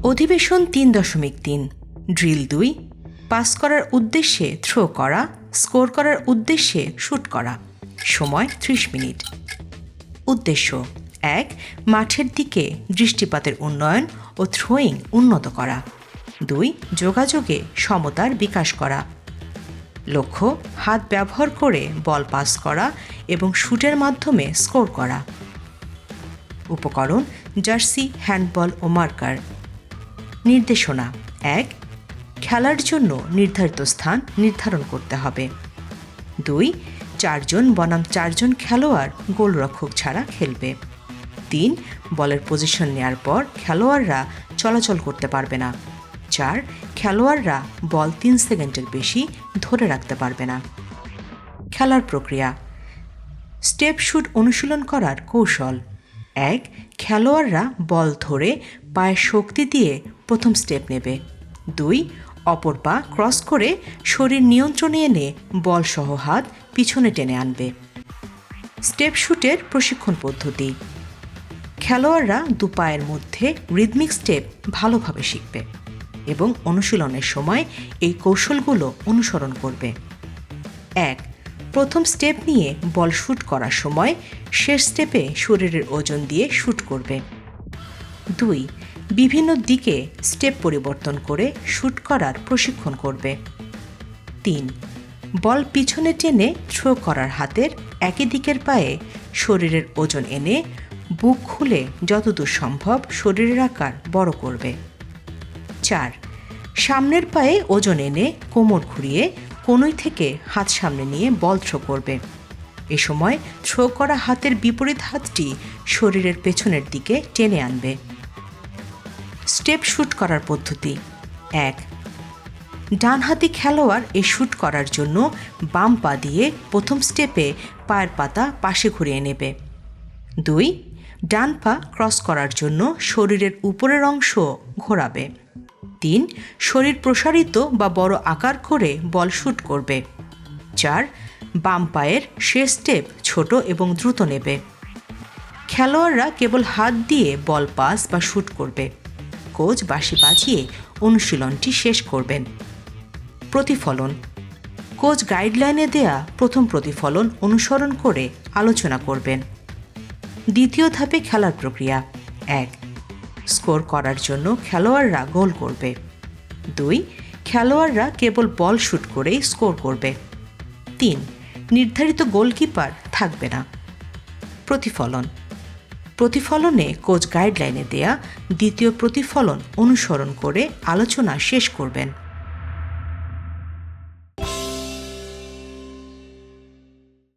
অধিবেশন ৩.৩ drill ২ pass করার উদ্দেশ্যে থ্রো করা, স্কোর করার উদ্দেশ্যে শুট করা। সময় ৩০ মিনিট। উদ্দেশ্য ১. মাঠের দিকে দৃষ্টিপাতের উন্নয়ন ও থ্রোয়িং উন্নত করা। ২. যোগাযোগে সমতার বিকাশ করা। লক্ষ্য হাত ব্যবহার করে বল পাস করা এবং শুটের মাধ্যমে স্কোর করা। উপকরণ জার্সি, হ্যান্ডবল ও মার্কার। নির্দেশনা ১. খেলার জন্য নির্ধারিত স্থান নির্ধারণ করতে হবে। ২. ৪ জন বনাম ৪ জন খেলোয়াড় গোলরক্ষক ছাড়া খেলবে। ৩. বলের পজিশন নেয়ার পর খেলোয়াড়রা চলাচল করতে পারবে না। ৪. খেলোয়াড়রা বল ৩ সেকেন্ডের বেশি ধরে রাখতে পারবে না। খেলার প্রক্রিয়া। স্টেপ শুট অনুশীলন করার কৌশল। ১. খেলোয়াড়রা বল ধরে পায়ের শক্তি দিয়ে প্রথম স্টেপ নেবে। ২. অপর পা ক্রস করে শরীর নিয়ন্ত্রণে এনে বল সহ হাত পিছনে টেনে আনবে। স্টেপ শুটের প্রশিক্ষণ পদ্ধতি। খেলোয়াড়রা দু পায়ের মধ্যে রিদমিক স্টেপ ভালোভাবে শিখবে এবং অনুশীলনের সময় এই কৌশলগুলো অনুসরণ করবে। ১. প্রথম স্টেপ নিয়ে বল শুট করার সময় শেষ স্টেপে শরীরের ওজন দিয়ে শুট করবে। ২. বিভিন্ন দিকে স্টেপ পরিবর্তন করে শুট করার প্রশিক্ষণ করবে। ৩. বল পিছনে টেনে থ্রো করার হাতের একই দিকের পায়ে শরীরের ওজন এনে বুক খুলে যতদূর সম্ভব শরীরের আকার বড় করবে। ৪. সামনের পায়ে ওজন এনে কোমর ঘুরিয়ে কনুই থেকে হাত সামনে নিয়ে বল থ্রো করবে। এ সময় থ্রো করা হাতের বিপরীত হাতটি শরীরের পেছনের দিকে টেনে আনবে। স্টেপ শুট করার পদ্ধতি। ১. ডানহাতি খেলোয়াড় এই শুট করার জন্য বাম পা দিয়ে প্রথম স্টেপে পায়ের পাতা পাশে ঘুরিয়ে নেবে। ২. ডান পা ক্রস করার জন্য শরীরের উপরের অংশ ঘোরাবে। ৩. শরীর প্রসারিত বা বড় আকার করে বল শুট করবে। ৪. বাম পায়ের শেষ স্টেপ ছোট এবং দ্রুত নেবে। খেলোয়াড়রা কেবল হাত দিয়ে বল পাস বা শুট করবে। কোচ বাঁশি বাজিয়ে অনুশীলনটি শেষ করবেন। প্রতিফলন। কোচ গাইডলাইনে দেয়া প্রথম প্রতিফলন অনুসরণ করে আলোচনা করবেন। দ্বিতীয় ধাপে খেলার প্রক্রিয়া। ১. স্কোর করার জন্য খেলোয়াড়রা গোল করবে। ২. খেলোয়াড়রা কেবল বল শুট করেই স্কোর করবে। ৩. নির্ধারিত গোলকিপার থাকবে না। প্রতিফলন। প্রতিফলনে কোচ গাইডলাইনে দেয়া দ্বিতীয় প্রতিফলন অনুসরণ করে আলোচনা শেষ করবেন।